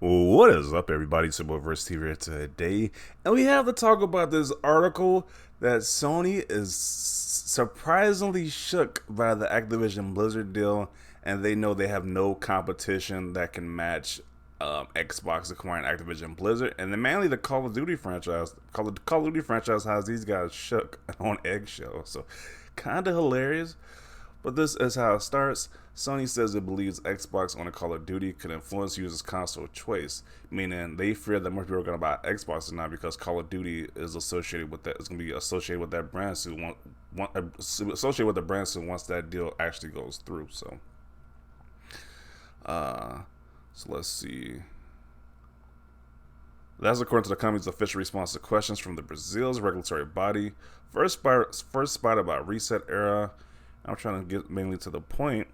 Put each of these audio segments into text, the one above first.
What is up, everybody? It's your boy Verse TV here today, and we have to talk about this article that Sony is surprisingly shook by the Activision Blizzard deal, and they know they have no competition that can match Xbox acquiring Activision Blizzard, and then mainly the Call of Duty franchise. Call of Duty franchise has these guys shook on eggshells, so kind of hilarious. But this is how it starts. Sony says it believes Xbox on a Call of Duty could influence users' console choice, meaning they fear that more people are going to buy Xboxes now because Call of Duty is associated with that. It's going to be associated with that brand soon. Associated with the brand soon once that deal actually goes through. Uh, so let's see. That's according to the company's official response to questions from the Brazil's regulatory body. First spotted by Reset Era. I'm trying to get mainly to the point.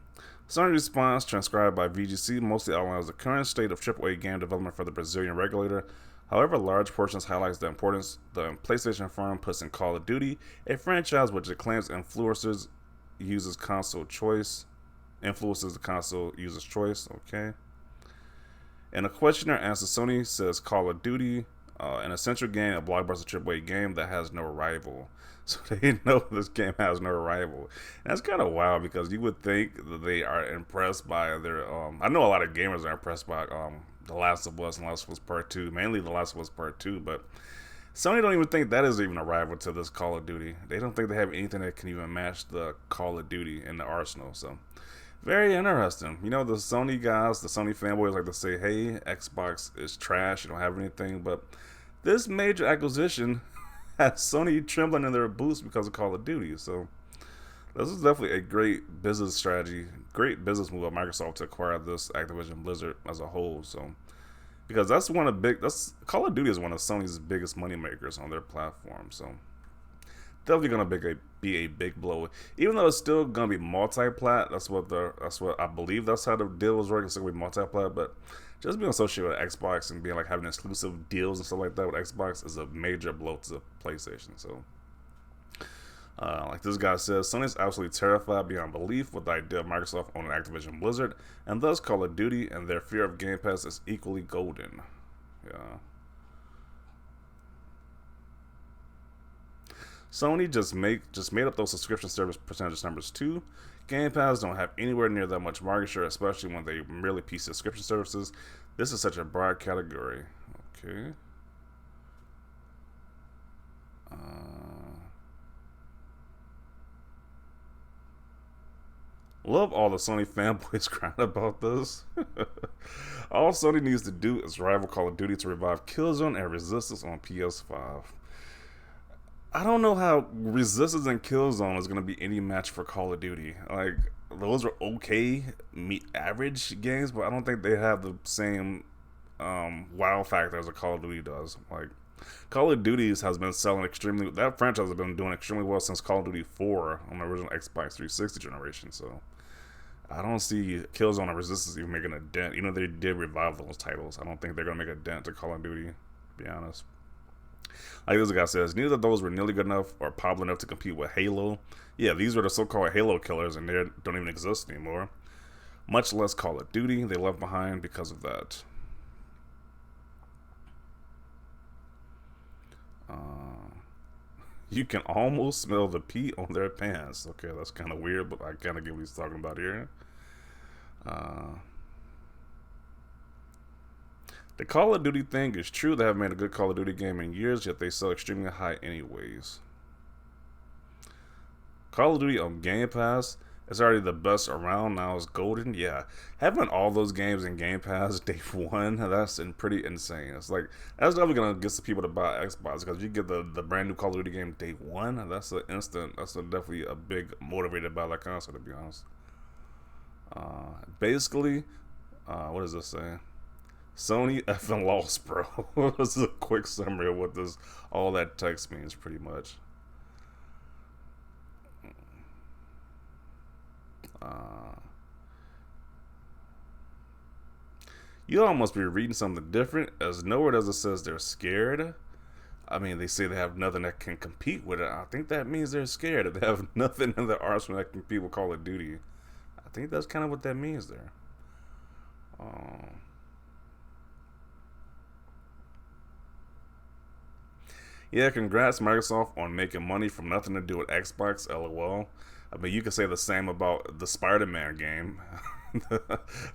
Sony response, transcribed by VGC, mostly outlines the current state of AAA game development for the Brazilian regulator. However, large portions highlights the importance the PlayStation firm puts in Call of Duty, a franchise which it claims influences users' console choice. Influences the console user's choice. Okay. In a questionnaire answer, Sony says Call of Duty, an essential game, a blockbuster AAA game that has no rival. So they know this game has no rival. And that's kind of wild because you would think that they are impressed by their. I know a lot of gamers are impressed by The Last of Us and Last of Us Part 2, mainly The Last of Us Part 2, but Sony don't even think that is even a rival to this Call of Duty. They don't think they have anything that can even match the Call of Duty in the arsenal. So very interesting. You know, the Sony guys, the Sony fanboys like to say, hey, Xbox is trash, you don't have anything, but this major acquisition has Sony trembling in their boots because of Call of Duty. So this is definitely a great business strategy, great business move of Microsoft to acquire this Activision Blizzard as a whole. So because that's Call of Duty is one of Sony's biggest money makers on their platform. So definitely gonna be a big blow. Even though it's still gonna be multi-plat, that's what I believe. That's how the deal was working. It's gonna be multi-plat, but just being associated with Xbox and being like having exclusive deals and stuff like that with Xbox is a major blow to PlayStation. So, like this guy says, Sony's absolutely terrified beyond belief with the idea of Microsoft owning Activision Blizzard, and thus Call of Duty, and their fear of Game Pass is equally golden. Yeah. Sony just made up those subscription service percentage numbers too. Game Pass don't have anywhere near that much market share, especially when they merely piece subscription services. This is such a broad category. Okay. Love all the Sony fanboys crying about this. All Sony needs to do is rival Call of Duty to revive Killzone and Resistance on PS5. I don't know how Resistance and Killzone is going to be any match for Call of Duty. Like, those are okay, average games, but I don't think they have the same wow factor as a Call of Duty does. Like, Call of Duty has been selling extremely. That franchise has been doing extremely well since Call of Duty 4 on the original Xbox 360 generation. So I don't see Killzone and Resistance even making a dent. You know, they did revive those titles. I don't think they're going to make a dent to Call of Duty, to be honest. Like this guy says, neither of those were nearly good enough or popular enough to compete with Halo. Yeah, these were the so-called Halo killers, and they don't even exist anymore. Much less Call of Duty. They left behind because of that. You can almost smell the pee on their pants. Okay, that's kind of weird, but I kind of get what he's talking about here. The Call of Duty thing is true. They haven't made a good Call of Duty game in years, yet they sell extremely high anyways. Call of Duty on Game Pass is already the best around. Now it's golden. Yeah, having all those games in Game Pass day one, that's pretty insane. It's like that's definitely gonna get some people to buy Xbox because you get the brand new Call of Duty game day one. That's an instant. Definitely a big motivator to buy that console. To be honest, basically, what does this say? Sony effing lost, bro. This is a quick summary of what all that text means, pretty much. You all must be reading something different, as nowhere does it says they're scared. I mean, they say they have nothing that can compete with it. I think that means they're scared. If they have nothing in their arsenal that can compete with Call of Duty, I think that's kind of what that means there. Yeah, congrats Microsoft on making money from nothing to do with Xbox. LOL. I mean, you could say the same about the Spider-Man game.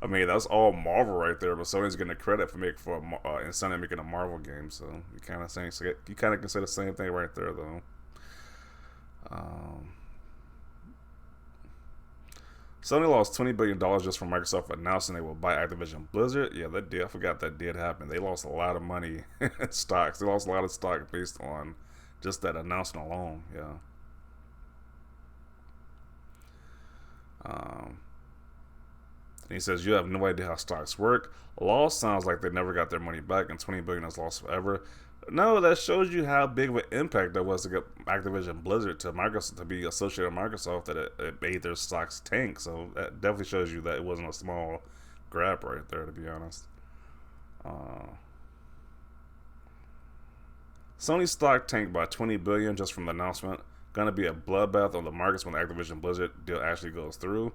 I mean, that's all Marvel right there, but Sony's getting the credit for Sony making a Marvel game. So you kind of can say the same thing right there, though. Um, Sony lost $20 billion just from Microsoft announcing they will buy Activision Blizzard. Yeah, that did. I forgot that did happen. They lost a lot of money in stocks. They lost a lot of stock based on just that announcement alone. Yeah. Um, and he says you have no idea how stocks work. Loss sounds like they never got their money back, and 20 billion is lost forever. No, that shows you how big of an impact that was to get Activision Blizzard to Microsoft to be associated with Microsoft that it made their stocks tank. So that definitely shows you that it wasn't a small grab right there, to be honest. Uh, Sony stock tanked by 20 billion just from the announcement. Gonna be a bloodbath on the markets when the Activision Blizzard deal actually goes through,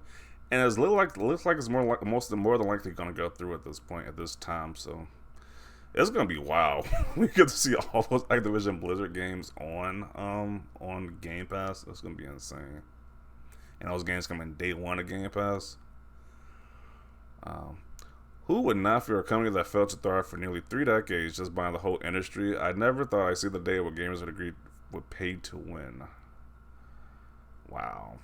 and looks like it's more than likely gonna go through at this point at this time. So it's gonna be wow. We get to see all those Activision Blizzard games on Game Pass. It's gonna be insane. And those games come in day one of Game Pass. Um, who would not fear a company that failed to thrive for nearly 3 decades just buying the whole industry? I never thought I'd see the day where gamers would agree would pay to win. Wow.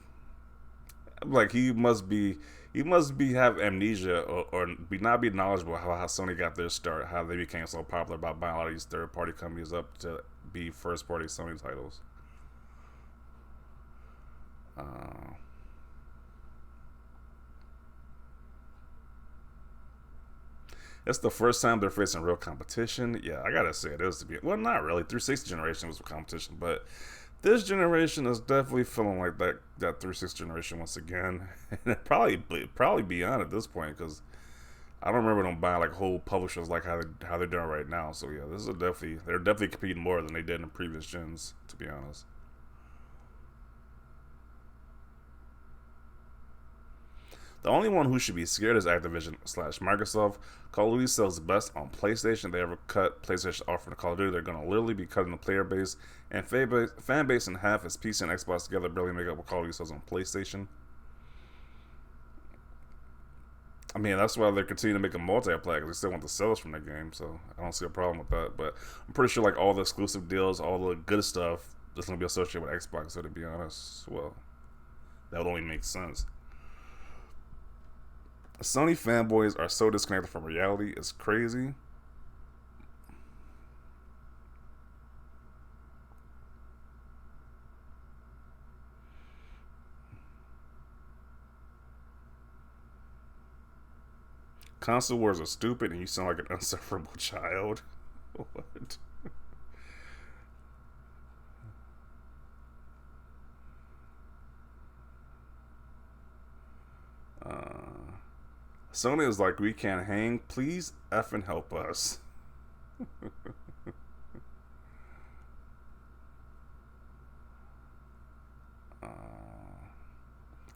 Like he must be have amnesia or not be knowledgeable how Sony got their start, how they became so popular by buying a lot of these third party companies up to be first party Sony titles. Uh, it's the first time they're facing real competition. Yeah, I gotta say it is to be well, not really. 360 generation was competition, but this generation is definitely feeling like that 360 generation once again, and probably beyond at this point because I don't remember them buying like whole publishers like how they're doing right now. So yeah, they're definitely competing more than they did in previous gens, to be honest. The only one who should be scared is Activision / Microsoft. Call of Duty sells best on PlayStation. If they ever cut PlayStation off from Call of Duty, they're going to literally be cutting the player base and fan base in half as PC and Xbox together barely make up what Call of Duty sells on PlayStation. I mean, that's why they're continuing to make a multiplayer because they still want the sales from the game. So I don't see a problem with that. But I'm pretty sure like all the exclusive deals, all the good stuff, is going to be associated with Xbox. So to be honest, well, that would only make sense. Sony fanboys are so disconnected from reality, it's crazy. Console wars are stupid and you sound like an unsufferable child. What? Uh, Sony is like, we can't hang. Please effing help us. uh,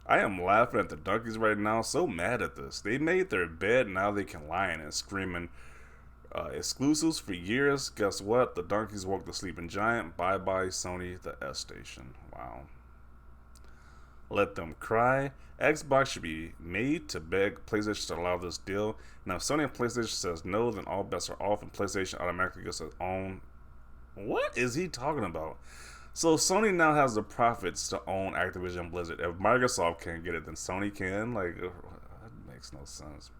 I am laughing at the donkeys right now. So mad at this. They made their bed. Now they can lie in it screaming exclusives for years. Guess what? The donkeys woke the sleeping giant. Bye bye, Sony, the S station. Wow. Let them cry. Xbox should be made to beg PlayStation to allow this deal. Now, if Sony and PlayStation says no, then all bets are off, and PlayStation automatically gets its own. What is he talking about? So Sony now has the profits to own Activision Blizzard. If Microsoft can't get it, then Sony can. Like, that makes no sense.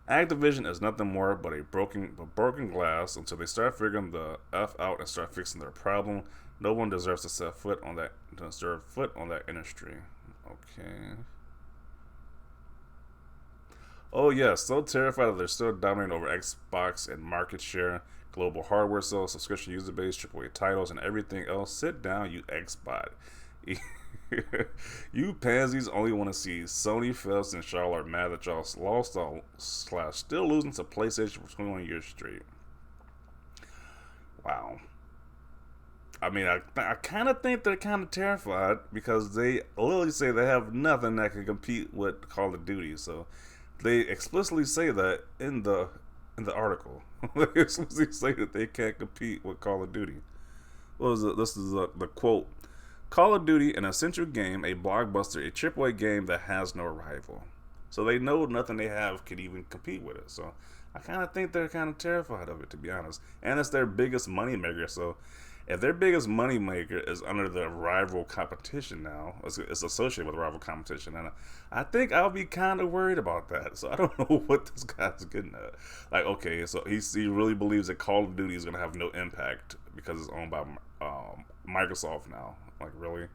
Activision is nothing more but broken glass until they start figuring the f out and start fixing their problem. No one deserves to set foot on that industry. Okay. Oh yeah, so terrified that they're still dominating over Xbox and market share, global hardware sales, subscription user base, AAA titles, and everything else. Sit down, you Xbot. You pansies only want to see Sony, Philips, and Charlotte mad that y'all lost all / still losing to PlayStation for 21 years straight. Wow. I mean, I kind of think they're kind of terrified because they literally say they have nothing that can compete with Call of Duty. So they explicitly say that in the in the article. They explicitly say that they can't compete with Call of Duty. What was it? This is the quote. Call of Duty, an essential game, a blockbuster, a AAA game that has no rival. So they know nothing they have can even compete with it. So I kind of think they're kind of terrified of it, to be honest. And it's their biggest moneymaker. So if their biggest moneymaker is under the rival competition now, it's associated with rival competition, and I think I'll be kind of worried about that. So I don't know what this guy's getting at. Like, okay, so he really believes that Call of Duty is going to have no impact because it's owned by Microsoft now. Like, really?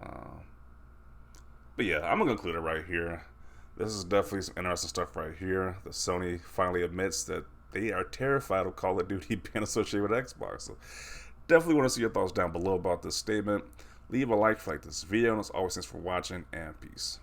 But yeah, I'm going to conclude it right here. This is definitely some interesting stuff right here. The Sony finally admits that they are terrified of Call of Duty being associated with Xbox. So definitely want to see your thoughts down below about this statement. Leave a like if you like this video. And as always, thanks for watching, and peace.